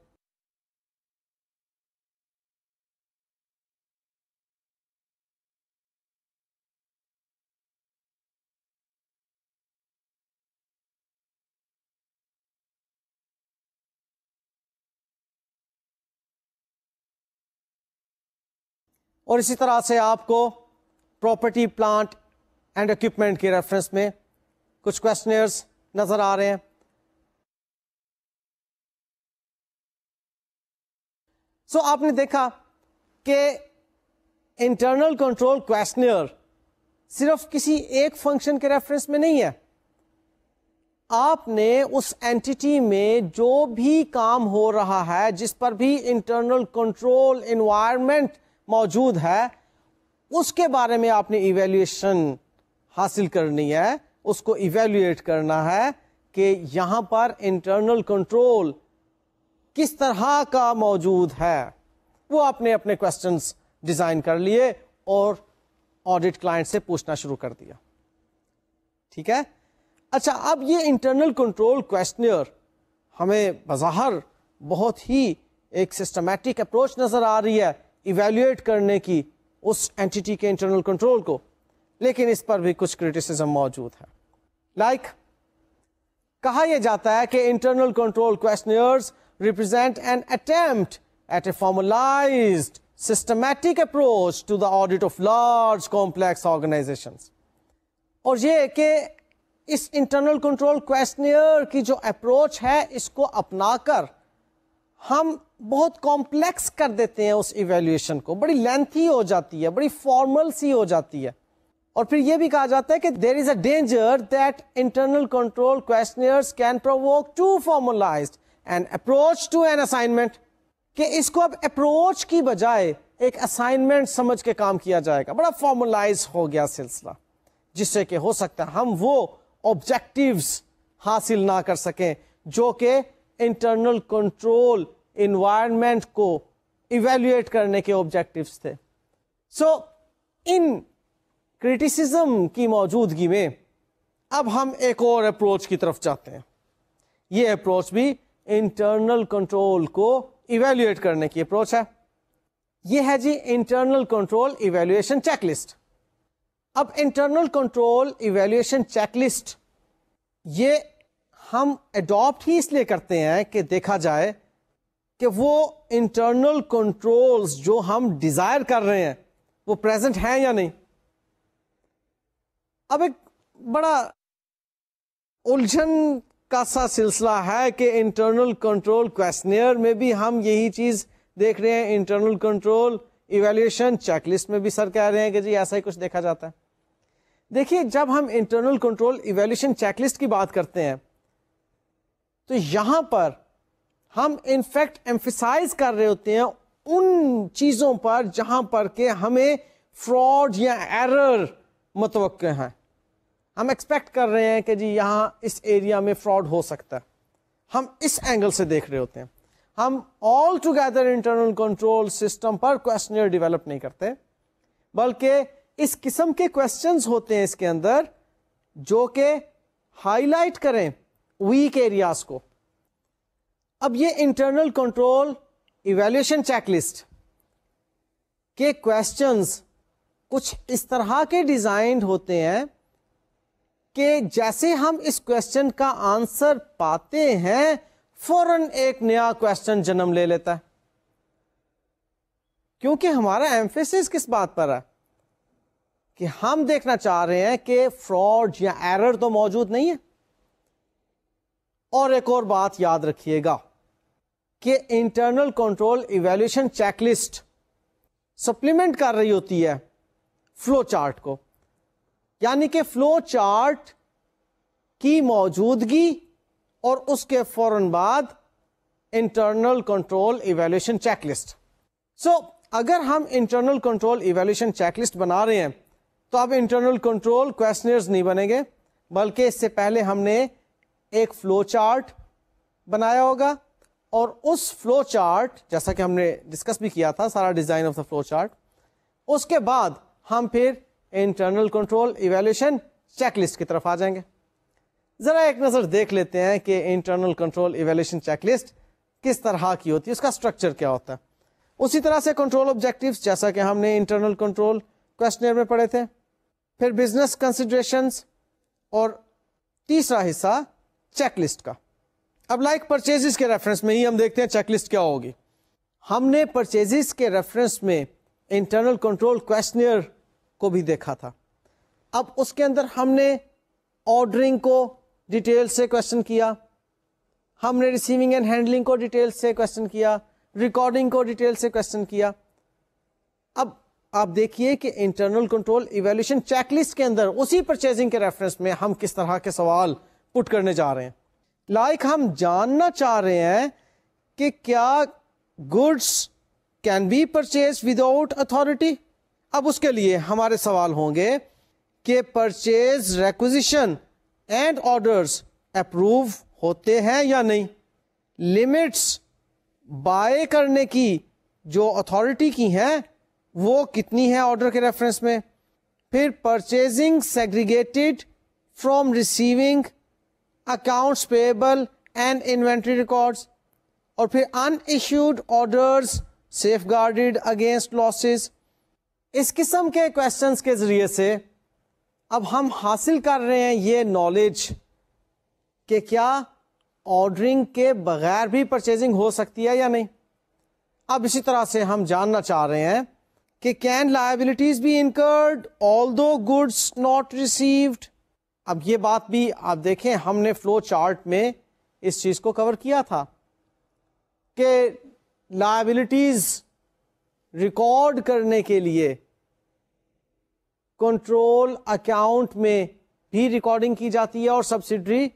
اور اسی طرح سے آپ کو پراپرٹی پلانٹ اینڈ اکوپمنٹ کے ریفرنس میں کچھ کویسچنرز نظر آ رہے ہیں. سو آپ نے دیکھا کہ انٹرنل کنٹرول کویسچنر صرف کسی ایک فنکشن کے ریفرنس میں نہیں ہے. آپ نے اس اینٹی میں جو بھی کام ہو رہا ہے, جس پر بھی انٹرنل کنٹرول انوائرمنٹ موجود ہے, اس کے بارے میں آپ نے ایویلویشن حاصل کرنی ہے. اس کو ایویلویٹ کرنا ہے کہ یہاں پر انٹرنل کنٹرول کس طرح کا موجود ہے. وہ آپ نے اپنے کویسچنز ڈیزائن کر لیے اور آڈٹ کلائنٹ سے پوچھنا شروع کر دیا. ٹھیک ہے. اچھا, اب یہ انٹرنل کنٹرول کویسچنر ہمیں بظاہر بہت ہی ایک سسٹمیٹک اپروچ نظر آ رہی ہے ایویلویٹ کرنے کی اس اینٹی کے انٹرنل کنٹرول کو, لیکن اس پر بھی کچھ کرٹیسزم موجود ہے. لائک کہا یہ جاتا ہے کہ internal control questionnaires represent an attempt at a formalised systematic approach to the audit of large complex organisations. اور یہ کہ اس انٹرنل کنٹرول کویسچنر کی جو اپروچ ہے, اس کو اپنا کر ہم بہت کمپلیکس کر دیتے ہیں اس ایویلویشن کو, بڑی لینتھی ہو جاتی ہے, بڑی فارمل سی ہو جاتی ہے. اور پھر یہ بھی کہا جاتا ہے کہ there is a danger that internal control questionnaires can provoke too formalised an approach to an assignment, کہ اس کو اب اپروچ کی بجائے ایک اسائنمنٹ سمجھ کے کام کیا جائے گا. بڑا فارملائز ہو گیا سلسلہ, جس سے کہ ہو سکتا ہے ہم وہ آبجیکٹیوز حاصل نہ کر سکیں جو کہ انٹرنل کنٹرول انوائرمنٹ کو ایویلویٹ کرنے کے آبجیکٹیوز تھے. سو ان کرٹیسزم کی موجودگی میں اب ہم ایک اور اپروچ کی طرف جاتے ہیں. یہ اپروچ بھی انٹرنل کنٹرول کو ایویلویٹ کرنے کی اپروچ ہے. یہ ہے جی internal control evaluation check list. اب internal control evaluation check list یہ ہم اڈاپٹ ہی اس لیے کرتے ہیں کہ دیکھا جائے کہ وہ انٹرنل کنٹرولز جو ہم ڈیزائر کر رہے ہیں وہ پریزنٹ ہیں یا نہیں. اب ایک بڑا الجھن کا سا سلسلہ ہے کہ انٹرنل کنٹرول کویسچنئر میں بھی ہم یہی چیز دیکھ رہے ہیں, internal control evaluation check list میں بھی سر کہہ رہے ہیں کہ جی ایسا ہی کچھ دیکھا جاتا ہے. دیکھیے جب ہم internal control evaluation check list کی بات کرتے ہیں تو یہاں پر ہم انفیکٹ ایمفیسائز کر رہے ہوتے ہیں ان چیزوں پر جہاں پر کہ ہمیں فراڈ یا ایرر متوقع ہیں. ہم ایکسپیکٹ کر رہے ہیں کہ جی یہاں اس ایریا میں فراڈ ہو سکتا ہے, ہم اس اینگل سے دیکھ رہے ہوتے ہیں. ہم all together internal control system پر کویسچنئر ڈیولپ نہیں کرتے, بلکہ اس قسم کے کویسچنز ہوتے ہیں اس کے اندر جو کہ ہائی لائٹ کریں ویک ایریاز کو. اب یہ internal control evaluation check list کے کویسچنز کچھ اس طرح کے ڈیزائنڈ ہوتے ہیں کہ جیسے ہم اس کویسچن کا آنسر پاتے ہیں فوراً ایک نیا کویسچن جنم لے لیتا ہے, کیونکہ ہمارا ایمفیسس کس بات پر ہے کہ ہم دیکھنا چاہ رہے ہیں کہ فراڈ یا ایرر تو موجود نہیں ہے. اور ایک اور بات یاد رکھیے گا کہ internal control evaluation check list supplement کر رہی ہوتی ہے فلو چارٹ کو, یعنی کہ فلو چارٹ کی موجودگی اور اس کے فوراً بعد internal control evaluation check list. So اگر ہم internal control evaluation check list بنا رہے ہیں تو اب انٹرنل کنٹرول کویسچنئرز نہیں بنیں گے, بلکہ اس سے پہلے ہم نے ایک فلو چارٹ بنایا ہوگا, اور اس فلو چارٹ جیسا کہ ہم نے ڈسکس بھی کیا تھا سارا design of the flow chart, اس کے بعد ہم پھر internal control evaluation check list کی طرف آ جائیں گے. ذرا ایک نظر دیکھ لیتے ہیں کہ internal control evaluation check list کس طرح کی ہوتی ہے, اس کا اسٹرکچر کیا ہوتا ہے. اسی طرح سے کنٹرول آبجیکٹیوز جیسا کہ ہم نے انٹرنل کنٹرول کویسچنئر میں پڑھے تھے, پھر بزنس کنسیڈریشنز, اور تیسرا حصہ چیک لسٹ کا. اب لائک پرچیزز کے ریفرنس میں ہی ہم دیکھتے ہیں چیک لسٹ کیا ہوگی. ہم نے پرچیزز کے ریفرنس میں انٹرنل کنٹرول کویسچنئر کو بھی دیکھا تھا. اب اس کے اندر ہم نے آرڈرنگ کو ڈیٹیل سے کویسچن کیا, ہم نے ریسیونگ اینڈ ہینڈلنگ کو ڈیٹیل سے کویسچن کیا, ریکارڈنگ کو ڈیٹیل سے کویسچن کیا. اب آپ دیکھیے کہ internal control evaluation check list کے اندر اسی پرچیزنگ کے ریفرنس میں ہم کس طرح کے سوال پٹ کرنے جا رہے ہیں. لائک ہم جاننا چاہ رہے ہیں کہ کیا goods can be purchase without authority. اب اس کے لیے ہمارے سوال ہوں گے کہ purchase requisition and orders approve ہوتے ہیں یا نہیں, لمٹس بائی کرنے کی جو اتھارٹی کی ہیں وہ کتنی ہے آرڈر کے ریفرنس میں, پھر purchasing segregated from receiving accounts payable and inventory records, اور پھر unissued orders safeguarded against losses. اس قسم کے کویسچنس کے ذریعے سے اب ہم حاصل کر رہے ہیں یہ نالج کہ کیا آرڈرنگ کے بغیر بھی پرچیزنگ ہو سکتی ہے یا نہیں. اب اسی طرح سے ہم جاننا چاہ رہے ہیں کہ can liabilities be incurred although goods not received. اب یہ بات بھی آپ دیکھیں ہم نے فلو چارٹ میں اس چیز کو کور کیا تھا کہ لائبلٹیز ریکارڈ کرنے کے لیے کنٹرول اکاؤنٹ میں بھی ریکارڈنگ کی جاتی ہے اور سبسیڈری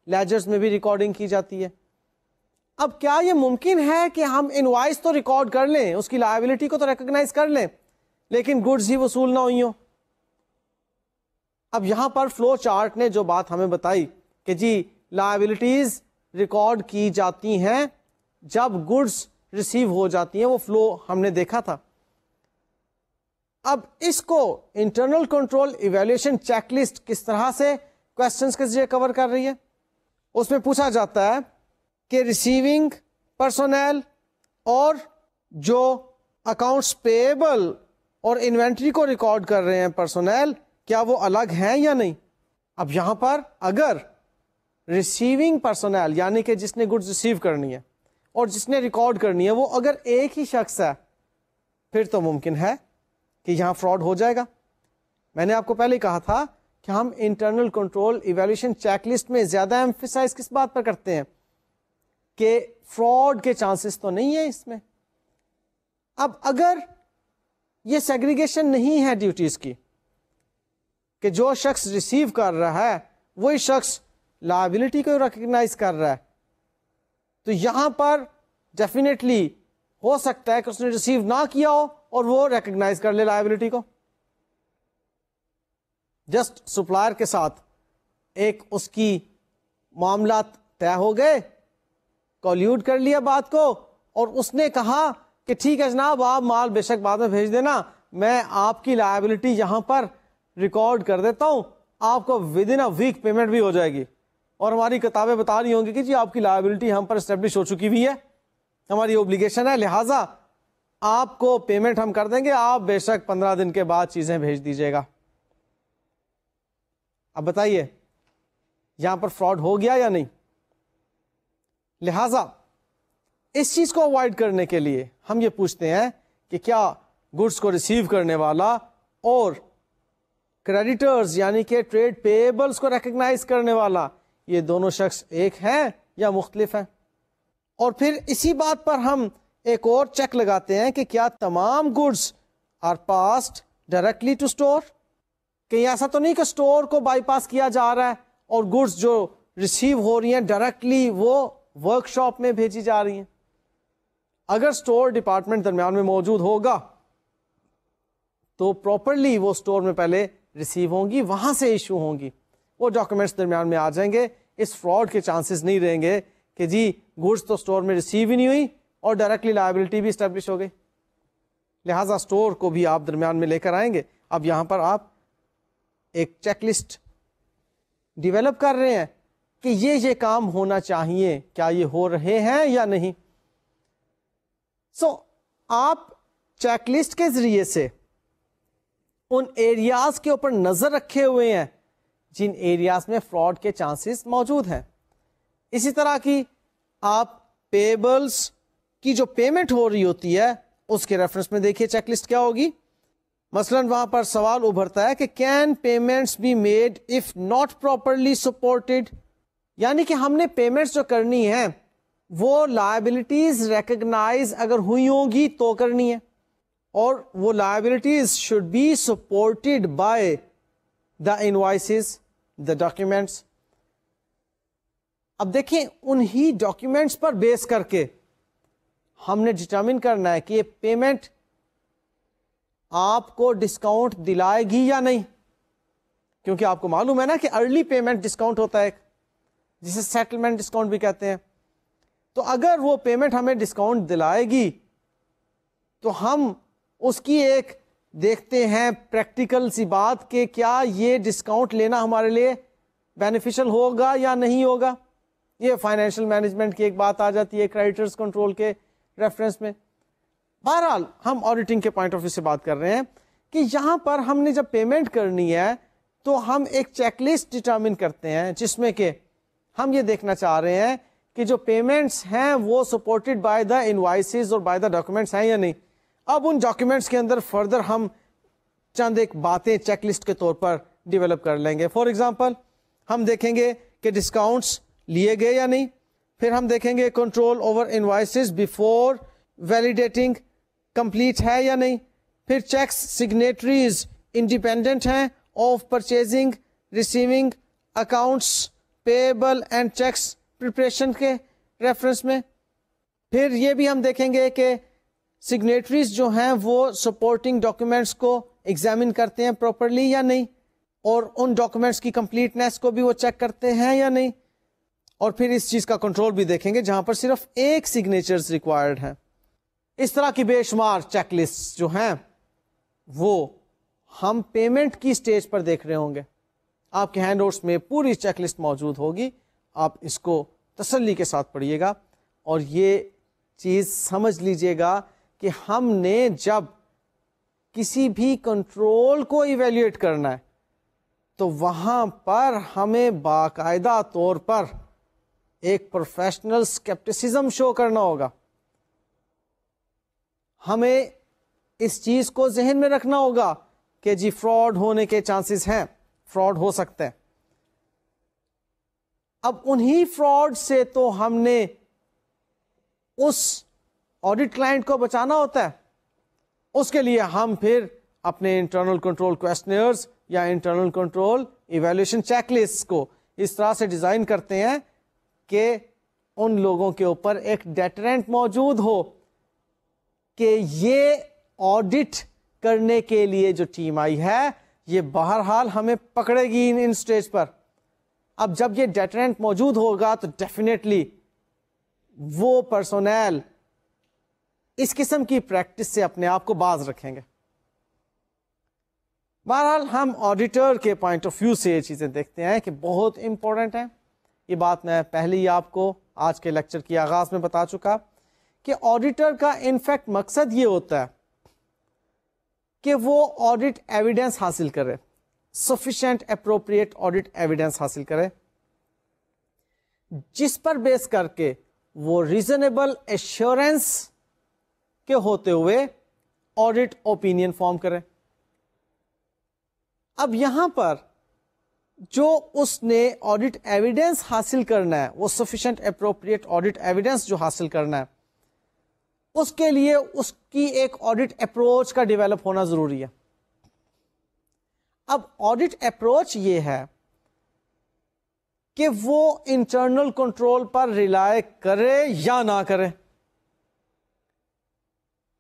لیجرز میں بھی ریکارڈنگ کی جاتی ہے. اب کیا یہ ممکن ہے کہ ہم انوائس تو ریکارڈ کر لیں, اس کی لائبلٹی کو تو ریکگنائز کر لیں, لیکن گڈز ہی وصول نہ ہوئی ہوں؟ اب یہاں پر فلو چارٹ نے جو بات ہمیں بتائی کہ جی لائبلٹیز ریکارڈ کی جاتی ہیں جب گڈز ریسیو ہو جاتی ہیں, وہ فلو ہم نے دیکھا تھا. اب اس کو internal control evaluation check list کس طرح سے کویسچنس کے ذریعے کور کر رہی ہے. اس میں پوچھا جاتا ہے کہ ریسیونگ پرسونل اور جو اکاؤنٹس پیبل اور انوینٹری کو ریکارڈ کر رہے ہیں پرسونل, کیا وہ الگ ہیں یا نہیں. اب یہاں پر اگر ریسیونگ پرسنل یعنی کہ جس نے گڈز ریسیو کرنی ہے اور جس نے ریکارڈ کرنی ہے وہ اگر ایک ہی شخص ہے پھر تو ممکن ہے کہ یہاں فراڈ ہو جائے گا. میں نے آپ کو پہلے کہا تھا کہ ہم internal control evaluation check list میں زیادہ ایمفیسائز کس بات پر کرتے ہیں کہ فراڈ کے چانسز تو نہیں ہے اس میں. اب اگر یہ سیگریگیشن نہیں ہے ڈیوٹیز کی کہ جو شخص ریسیو کر رہا ہے وہی شخص لائبلٹی کو ریکگنائز کر رہا ہے, تو یہاں پر ڈیفینیٹلی ہو سکتا ہے کہ اس نے ریسیو نہ کیا ہو اور وہ ریکگنائز کر لے لائبلٹی کو. جسٹ سپلائر کے ساتھ ایک اس کی معاملات طے ہو گئے, کولیوڈ کر لیا بات کو, اور اس نے کہا کہ ٹھیک ہے جناب آپ مال بے شک بعد میں بھیج دینا, میں آپ کی لائبلٹی یہاں پر ریکارڈ کر دیتا ہوں, آپ کو within a week payment بھی ہو جائے گی, اور ہماری کتابیں بتا رہی ہوں گی کہ جی آپ کی لائبلٹی ہم پر اسٹیبلش ہو چکی ہوئی ہے, ہماری اوبلیگیشن ہے, لہٰذا آپ کو پیمنٹ ہم کر دیں گے, آپ بے شک 15 دن کے بعد چیزیں بھیج دیجیے گا. اب بتائیے یہاں پر فراڈ ہو گیا یا نہیں؟ لہذا اس چیز کو اوائڈ کرنے کے لیے ہم یہ پوچھتے ہیں کہ کیا گڈس کو ریسیو کرنے والا اور کریڈیٹرز یعنی کہ ٹریڈ پیبلز کو ریکگنائز کرنے والا یہ دونوں شخص ایک ہیں یا مختلف ہیں. اور پھر اسی بات پر ہم ایک اور چیک لگاتے ہیں کہ کیا تمام goods are passed directly to store, کہ ایسا تو نہیں کہ اسٹور کو بائی پاس کیا جا رہا ہے اور گڈس جو ریسیو ہو رہی ہیں ڈائریکٹلی وہ ورک شاپ میں بھیجی جا رہی ہیں. اگر اسٹور ڈپارٹمنٹ درمیان میں موجود ہوگا تو پراپرلی وہ اسٹور میں پہلے ریسیو ہوں گی, وہاں سے ایشو ہوں گی, وہ ڈاکومنٹس درمیان میں آ جائیں گے, اس فراڈ کے چانسز نہیں رہیں گے کہ جی گڈس تو اسٹور میں ریسیو ہی نہیں ہوئی اور ڈائریکٹلی لائبلٹی بھی اسٹیبلش ہو گئی. لہٰذا اسٹور کو بھی آپ درمیان میں لے کر آئیں گے. اب یہاں پر آپ ایک چیک لسٹ ڈیولپ کر رہے ہیں کہ یہ کام ہونا چاہیے, کیا یہ ہو رہے ہیں یا نہیں. آپ چیک لسٹ کے ذریعے سے ان ایریاز کے اوپر نظر رکھے ہوئے ہیں جن ایریاز میں فراڈ کے چانسز موجود ہیں. اسی طرح کی آپ پیبلز کی جو پیمنٹ ہو رہی ہوتی ہے اس کے ریفرنس میں دیکھیے چیک لسٹ کیا ہوگی. مثلا وہاں پر سوال ابھرتا ہے کہ can payments be made if not properly supported, یعنی کہ ہم نے پیمنٹس جو کرنی ہے وہ لائبلٹیز ریکگنائز اگر ہوئی ہوں گی تو کرنی ہے, اور وہ liabilities should be supported by the invoices, the documents. اب دیکھیں انہی ڈاکیومینٹس پر بیس کر کے ہم نے ڈٹرمن کرنا ہے کہ یہ پیمنٹ آپ کو ڈسکاؤنٹ دلائے گی یا نہیں, کیونکہ آپ کو معلوم ہے نا کہ ارلی پیمنٹ ڈسکاؤنٹ ہوتا ہے جسے سیٹلمنٹ ڈسکاؤنٹ بھی کہتے ہیں. تو اگر وہ پیمنٹ ہمیں ڈسکاؤنٹ دلائے گی تو ہم اس کی ایک دیکھتے ہیں پریکٹیکل سی بات کہ کیا یہ ڈسکاؤنٹ لینا ہمارے لیے بینیفیشل ہوگا یا نہیں ہوگا. یہ فائنینشیل مینجمنٹ کی ایک بات آ جاتی ہے کریڈیٹرز کنٹرول کے ریفرنس میں. بہرحال ہم آڈیٹنگ کے پوائنٹ آف ویو سے بات کر رہے ہیں کہ یہاں پر ہم نے جب پیمنٹ کرنی ہے تو ہم ایک چیک لسٹ ڈٹرمن کرتے ہیں جس میں کہ ہم یہ دیکھنا چاہ رہے ہیں کہ جو پیمنٹس ہیں وہ سپورٹڈ بائی دا انوائسز اور بائی دا ڈاکومنٹس ہیں یا نہیں. اب ان ڈاکومنٹس کے اندر فردر ہم چند ایک باتیں چیک لسٹ کے طور پر ڈیولپ کر لیں گے. فار ایگزامپل ہم دیکھیں گے کہ ڈسکاؤنٹس لیے گئے یا نہیں, پھر ہم دیکھیں گے control over invoices before validating complete ہے یا نہیں, پھر چیکس سگنیٹریز انڈیپینڈنٹ ہیں of purchasing receiving accounts payable and checks preparation کے ریفرنس میں, پھر یہ بھی ہم دیکھیں گے کہ سگنیٹریز جو ہیں وہ سپورٹنگ ڈاکومنٹس کو ایگزامن کرتے ہیں پراپرلی یا نہیں, اور ان ڈاکومنٹس کی کمپلیٹنیس کو بھی وہ چیک کرتے ہیں یا نہیں, اور پھر اس چیز کا کنٹرول بھی دیکھیں گے جہاں پر صرف ایک سگنیچرز ریکوائرڈ ہیں. اس طرح کی بے شمار چیک لسٹ جو ہیں وہ ہم پیمنٹ کی سٹیج پر دیکھ رہے ہوں گے. آپ کے ہینڈ آؤٹس میں پوری چیک لسٹ موجود ہوگی, آپ اس کو تسلی کے ساتھ پڑھیے گا اور یہ چیز سمجھ لیجئے گا کہ ہم نے جب کسی بھی کنٹرول کو ایویلیویٹ کرنا ہے تو وہاں پر ہمیں باقاعدہ طور پر ایک پروفیشنل اسکیپٹسزم شو کرنا ہوگا. ہمیں اس چیز کو ذہن میں رکھنا ہوگا کہ جی فراڈ ہونے کے چانسز ہیں, فراڈ ہو سکتے ہیں. اب انہی فراڈ سے تو ہم نے اس آڈٹ کلائنٹ کو بچانا ہوتا ہے. اس کے لیے ہم پھر اپنے انٹرنل کنٹرول کویسچنرز یا internal control evaluation check list کو اس طرح سے ڈیزائن کرتے ہیں کہ ان لوگوں کے اوپر ایک ڈیٹرنٹ موجود ہو کہ یہ آڈٹ کرنے کے لیے جو ٹیم آئی ہے یہ بہرحال ہمیں پکڑے گی ان سٹیج پر. اب جب یہ ڈیٹرنٹ موجود ہوگا تو ڈیفینیٹلی وہ پرسونل اس قسم کی پریکٹس سے اپنے آپ کو باز رکھیں گے. بہرحال ہم آڈیٹر کے پوائنٹ آف ویو سے یہ چیزیں دیکھتے ہیں کہ بہت امپورٹنٹ ہیں. یہ بات میں پہلے ہی آپ کو آج کے لیکچر کی آغاز میں بتا چکا کہ آڈیٹر کا انفیکٹ مقصد یہ ہوتا ہے کہ وہ آڈٹ ایویڈنس حاصل کرے, سفیشینٹ اپروپریٹ آڈٹ ایویڈنس حاصل کرے, جس پر بیس کر کے وہ ریزنیبل ایشورنس کے ہوتے ہوئے آڈٹ اوپینین فارم کرے. اب یہاں پر جو اس نے آڈٹ ایویڈنس حاصل کرنا ہے, وہ سفیشینٹ اپروپریٹ آڈٹ ایویڈنس جو حاصل کرنا ہے, اس کے لیے اس کی ایک آڈٹ اپروچ کا ڈیولپ ہونا ضروری ہے. اب آڈٹ اپروچ یہ ہے کہ وہ انٹرنل کنٹرول پر ریلائی کرے یا نہ کرے.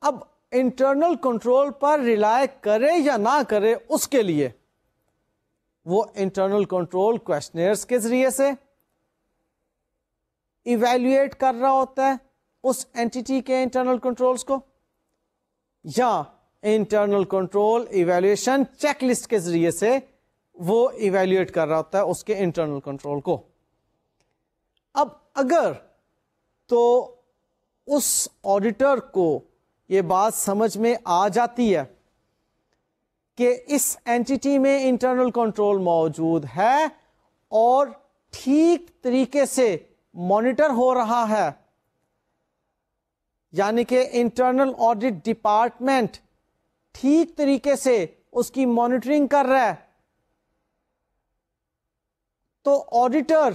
اب انٹرنل کنٹرول پر ریلائی کرے یا نہ کرے, اس کے لیے وہ انٹرنل کنٹرول کویسچنرز کے ذریعے سے ایویلویٹ کر رہا ہوتا ہے اس اینٹی کے انٹرنل کنٹرولز کو, یا internal control evaluation check list کے ذریعے سے وہ ایویلویٹ کر رہا ہوتا ہے اس کے انٹرنل کنٹرول کو. اب اگر تو اس آڈیٹر کو یہ بات سمجھ میں آ جاتی ہے کہ اس اینٹی میں انٹرنل کنٹرول موجود ہے اور ٹھیک طریقے سے مانیٹر ہو رہا ہے, یعنی کہ انٹرنل آڈٹ ڈپارٹمنٹ ٹھیک طریقے سے اس کی مانیٹرنگ کر رہا ہے, تو آڈیٹر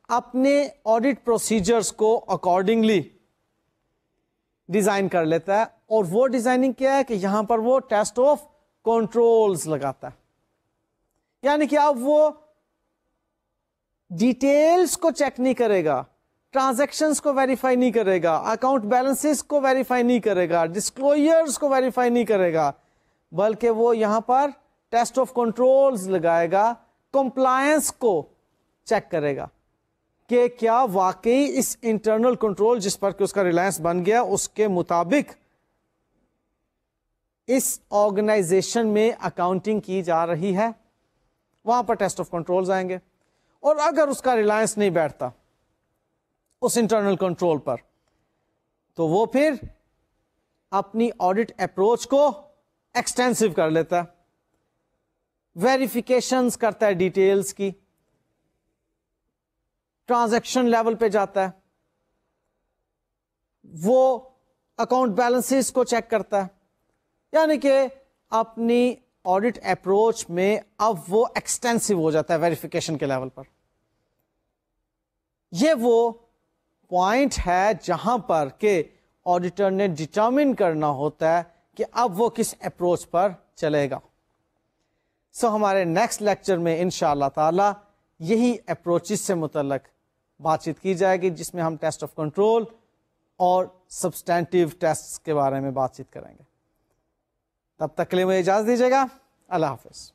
اپنے آڈٹ پروسیجرز کو اکارڈنگلی ڈیزائن کر لیتا ہے. اور وہ ڈیزائننگ کیا ہے کہ یہاں پر وہ ٹیسٹ آف کنٹرولز لگاتا ہے, یعنی کہ اب وہ ڈیٹیلز کو چیک نہیں کرے گا, ٹرانزیکشنز کو ویریفائی نہیں کرے گا, اکاؤنٹ بیلنسز کو ویریفائی نہیں کرے گا, ڈسکلوجرز کو ویریفائی نہیں کرے گا, بلکہ وہ یہاں پر ٹیسٹ آف کنٹرولز لگائے گا, کمپلائنس کو چیک کرے گا کہ کیا واقعی اس انٹرنل کنٹرول جس پر کہ اس کا ریلائنس بن گیا اس کے مطابق اس آرگنائزیشن میں اکاؤنٹنگ کی جا رہی ہے. وہاں پر ٹیسٹ آف کنٹرولز آئیں گے, اور اگر اس کا ریلائنس نہیں بیٹھتا اس انٹرنل کنٹرول پر, تو وہ پھر اپنی آڈٹ اپروچ کو ایکسٹینسو کر لیتا ہے, ویریفیکیشنز کرتا ہے ڈیٹیلز کی, ٹرانزیکشن لیول پہ جاتا ہے, وہ اکاؤنٹ بیلنسز کو چیک کرتا ہے, یعنی کہ اپنی آڈٹ اپروچ میں اب وہ ایکسٹینسو ہو جاتا ہے ویریفیکیشن کے لیول پر. یہ وہ پوائنٹ ہے جہاں پر کہ آڈیٹر نے ڈٹرمن کرنا ہوتا ہے کہ اب وہ کس اپروچ پر چلے گا. ہمارے نیکسٹ لیکچر میں انشاءاللہ تعالی یہی اپروچز سے متعلق بات چیت کی جائے گی, جس میں ہم ٹیسٹ آف کنٹرول اور سبسٹینٹیو ٹیسٹ کے بارے میں بات چیت کریں گے. تب تک کے لیے مجھے اجازت دیجیے گا. اللہ حافظ.